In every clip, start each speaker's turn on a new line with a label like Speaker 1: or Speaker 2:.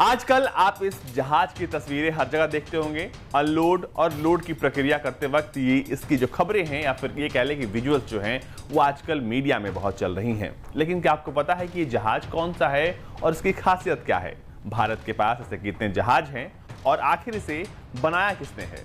Speaker 1: आजकल आप इस जहाज की तस्वीरें हर जगह देखते होंगे। अनलोड और लोड की प्रक्रिया करते वक्त ये इसकी जो खबरें हैं या फिर ये कह लें कि विजुअल्स जो हैं वो आजकल मीडिया में बहुत चल रही हैं। लेकिन क्या आपको पता है कि ये जहाज कौन सा है और इसकी खासियत क्या है? भारत के पास ऐसे कितने जहाज हैं और आखिर इसे बनाया किसने है?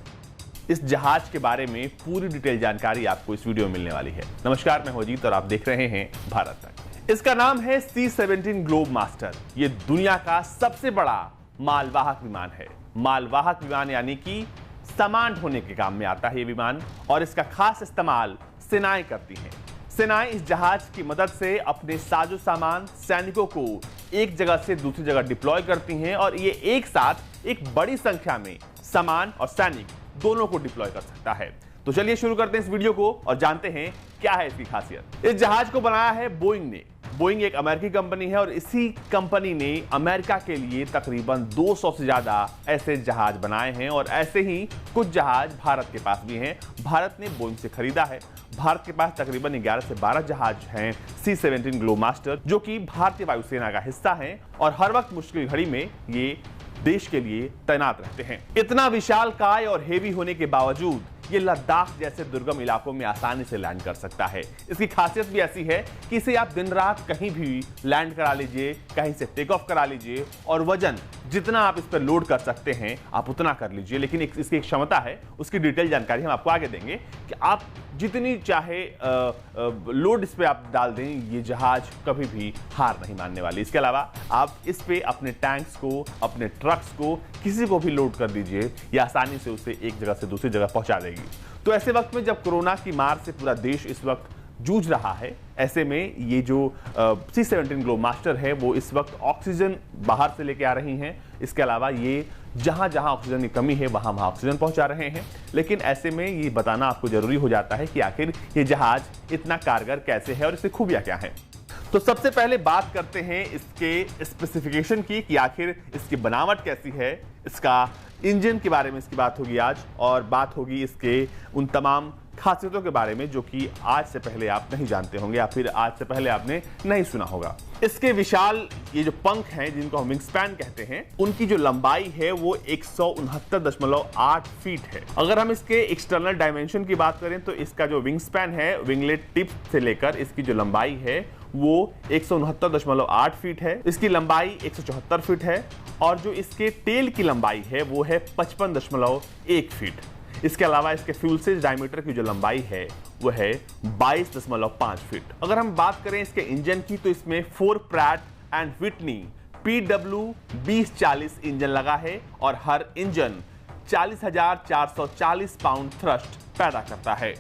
Speaker 1: इस जहाज के बारे में पूरी डिटेल जानकारी आपको इस वीडियो में मिलने वाली है। नमस्कार, मैं होजीत और आप देख रहे हैं भारत तक। इसका नाम है C-17 ग्लोब मास्टर। ये दुनिया का सबसे बड़ा मालवाहक विमान है। मालवाहक विमान यानी कि सामान ढोने के काम में आता है ये विमान, और इसका खास इस्तेमाल सेनाएं करती हैं। सेनाएं इस जहाज की मदद से अपने साजो सामान सैनिकों को एक जगह से दूसरी जगह डिप्लॉय करती हैं, और ये एक साथ एक बड़ी संख्या में सामान और सैनिक दोनों को डिप्लॉय कर सकता है। तो चलिए शुरू करते हैं इस वीडियो को और जानते हैं क्या है इसकी खासियत। इस जहाज को बनाया है बोइंग ने। बोइंग एक अमेरिकी कंपनी है और इसी कंपनी ने अमेरिका के लिए तकरीबन 200 से ज्यादा ऐसे जहाज बनाए हैं, और ऐसे ही कुछ जहाज भारत के पास भी हैं। भारत ने बोइंग से खरीदा है। भारत के पास तकरीबन 11 से 12 जहाज हैं C-17 ग्लोब मास्टर, जो कि भारतीय वायुसेना का हिस्सा हैं और हर वक्त मुश्किल घड़ी में ये देश के लिए तैनात रहते हैं। इतना विशालकाय और हेवी होने के बावजूद ये लद्दाख जैसे दुर्गम इलाकों में आसानी से लैंड कर सकता है। इसकी खासियत भी ऐसी है कि इसे आप दिन रात कहीं भी लैंड करा लीजिए, कहीं से टेक ऑफ करा लीजिए, और वजन जितना आप इस पर लोड कर सकते हैं आप उतना कर लीजिए। लेकिन इसकी एक क्षमता है, उसकी डिटेल जानकारी हम आपको आगे देंगे कि आप जितनी चाहे लोड इस पे आप डाल दें, ये जहाज कभी भी हार नहीं मानने वाली। इसके अलावा आप इस पे अपने टैंक्स को, अपने ट्रक्स को, किसी को भी लोड कर दीजिए, ये आसानी से उसे एक जगह से दूसरी जगह पहुंचा देगी। तो ऐसे वक्त में जब कोरोना की मार से पूरा देश इस वक्त जूझ रहा है, ऐसे में ये जो C-17 ग्लोब मास्टर है वो इस वक्त ऑक्सीजन बाहर से लेके आ रही हैं। इसके अलावा ये जहां जहां ऑक्सीजन की कमी है वहां वहां ऑक्सीजन पहुंचा रहे हैं। लेकिन ऐसे में ये बताना आपको जरूरी हो जाता है कि आखिर ये जहाज इतना कारगर कैसे है और इसकी खूबियां क्या हैं। तो सबसे पहले बात करते हैं इसके स्पेसिफिकेशन की कि आखिर इसकी बनावट कैसी है। इसका इंजन के बारे में इसकी बात होगी आज, और बात होगी इसके उन तमाम खासियतों के बारे में जो कि आज से पहले आप नहीं जानते होंगे या फिर आज से पहले आपने नहीं सुना होगा। इसके विशाल ये जो पंख हैं जिनको हम विंग स्पैन कहते हैं, उनकी जो लंबाई है वो 169.8 फीट है। अगर हम इसके एक्सटर्नल डायमेंशन की बात करें तो इसका जो विंग स्पैन है, विंगलेट टिप से लेकर इसकी जो लंबाई है वो 169.8 फीट है। इसकी लंबाई 174 फीट है, और जो इसके टेल की लंबाई है वो है 55.1 फीट। इसके अलावा इसके फ्यूलसेज डायमीटर की जो लंबाई है वो है 22.5 फीट। अगर हम बात करें इसके इंजन की तो इसमें 4 Pratt and Whitney PW2040 engine लगा है, और हर इंजन 40,440 पाउंड थ्रस्ट पैदा करता है।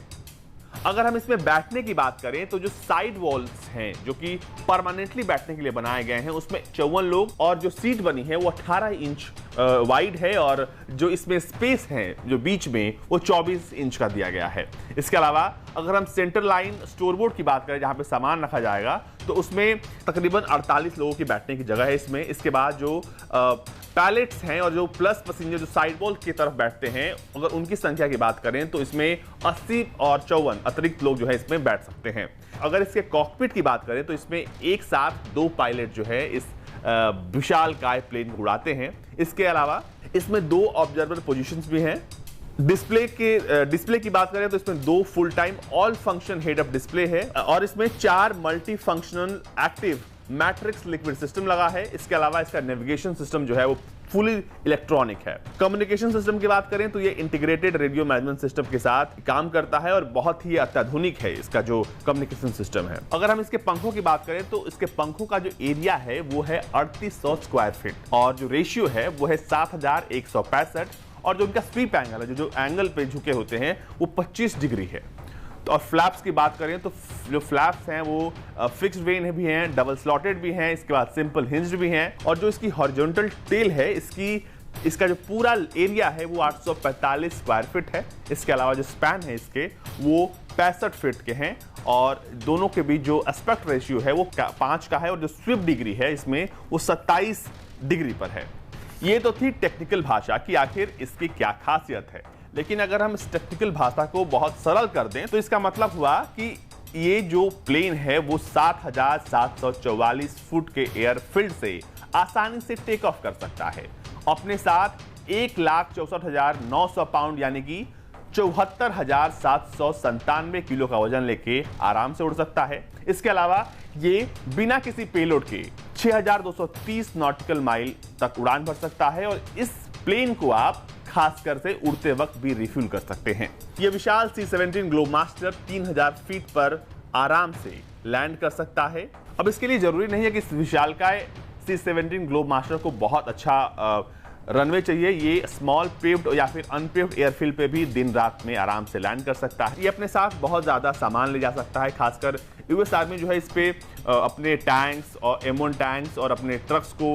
Speaker 1: अगर हम इसमें बैठने की बात करें तो जो साइड वॉल्स हैं जो कि परमानेंटली बैठने के लिए बनाए गए हैं, उसमें 54 लोग, और जो सीट बनी है वो 18 इंच वाइड है, और जो इसमें स्पेस है जो बीच में वो 24 इंच का दिया गया है। इसके अलावा अगर हम सेंटर लाइन स्टोरबोर्ड की बात करें जहां पे सामान रखा जाएगा, तो उसमें तकरीबन 48 लोगों की बैठने की जगह है इसमें। इसके बाद जो पैलेट्स हैं और जो प्लस पैसेंजर जो साइड वॉल की तरफ बैठते हैं, अगर उनकी संख्या की बात करें तो इसमें 80 और 54 अतिरिक्त लोग जो है इसमें बैठ सकते हैं। अगर इसके कॉकपिट की बात करें तो इसमें एक साथ 2 पायलट जो है इस विशालकाय प्लेन को उड़ाते हैं। इसके अलावा इसमें 2 ऑब्जर्वर पोजीशंस भी हैं। डिस्प्ले की बात करें तो इसमें 2 full time all function head up display है, और इसमें 4 multi functional active matrix liquid system लगा है। इसके अलावा इसका नेविगेशन सिस्टम जो है वो फुली इलेक्ट्रॉनिक है। कम्युनिकेशन सिस्टम की बात करें तो ये इंटीग्रेटेड रेडियो मैनेजमेंट सिस्टम के साथ काम करता है और बहुत ही अत्याधुनिक है इसका जो कम्युनिकेशन सिस्टम है। अगर हम इसके पंखों की बात करें तो इसके पंखों का जो एरिया है वो है 3800 स्क्वायर फीट, और जो रेशियो है वो है 7165, और जो उनका स्वीप एंगल है, जो एंगल पे झुके होते हैं वो 25 डिग्री है। और फ्लैप्स की बात करें तो जो फ्लैप्स हैं वो फिक्स्ड वेन भी हैं, डबल स्लॉटेड भी हैं, इसके बाद सिंपल हिंज्ड भी हैं, और जो इसकी हॉरिजॉन्टल टेल है इसका जो पूरा एरिया है वो 845 स्क्वायर फीट है। इसके अलावा जो स्पैन है इसके वो 65 फीट के हैं, और दोनों के बीच जो एस्पेक्ट रेशियो है वो 5 का है, और जो स्वीप डिग्री है इसमें वो 27 डिग्री पर है। ये तो थी टेक्निकल भाषा कि आखिर इसकी क्या खासियत है। लेकिन अगर हम इस टेक्निकल भाषा को बहुत सरल कर दें तो इसका मतलब हुआ कि ये जो प्लेन है वो 7,744 फुट के एयरफील्ड से आसानी से टेक ऑफ कर सकता है। अपने साथ 1,64,900 पाउंड यानी कि 74,797 किलो का वजन लेके आराम से उड़ सकता है। इसके अलावा ये बिना किसी पेलोड के 6,230 नॉटिकल माइल तक उड़ान भर सकता है और इस प्लेन को आप खासकर से उड़ते वक्त भी रिफ्यूल कर सकते हैं। यह विशाल C-17 ग्लोबमास्टर 3,000 फीट पर आराम से लैंड कर सकता है। अब इसके लिए जरूरी नहीं है कि इस विशालकाय C-17 ग्लोबमास्टर को बहुत अच्छा रनवे चाहिए। ये स्मॉल पेव्ड या फिर अनपेव्ड एयरफील्ड पे भी दिन रात में आराम से लैंड कर सकता है। ये अपने साथ बहुत ज़्यादा सामान ले जा सकता है। खासकर यूएस आर्मी जो है इस पे अपने टैंक्स और M1 टैंक्स और अपने ट्रक्स को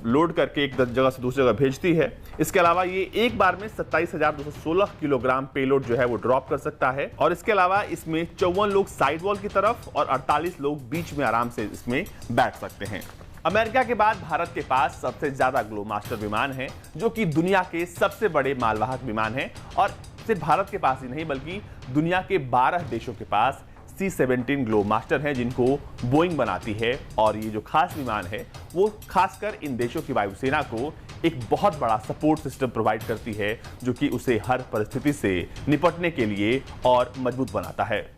Speaker 1: लोड करके एक जगह से दूसरी जगह भेजती है। इसके अलावा ये एक बार में 27,216 किलोग्राम पेलोड जो है वो ड्रॉप कर सकता है और इसके अलावा इसमें 54 लोग साइड वॉल की तरफ और 48 लोग बीच में आराम से इसमें बैठ सकते हैं। अमेरिका के बाद भारत के पास सबसे ज्यादा ग्लोबमास्टर विमान है, जो कि दुनिया के सबसे बड़े मालवाहक विमान है और सिर्फ भारत के पास ही नहीं बल्कि दुनिया के 12 देशों के पास C-17 ग्लोबमास्टर हैं जिनको बोइंग बनाती है। और ये जो खास विमान है वो खासकर इन देशों की वायुसेना को एक बहुत बड़ा सपोर्ट सिस्टम प्रोवाइड करती है, जो कि उसे हर परिस्थिति से निपटने के लिए और मजबूत बनाता है।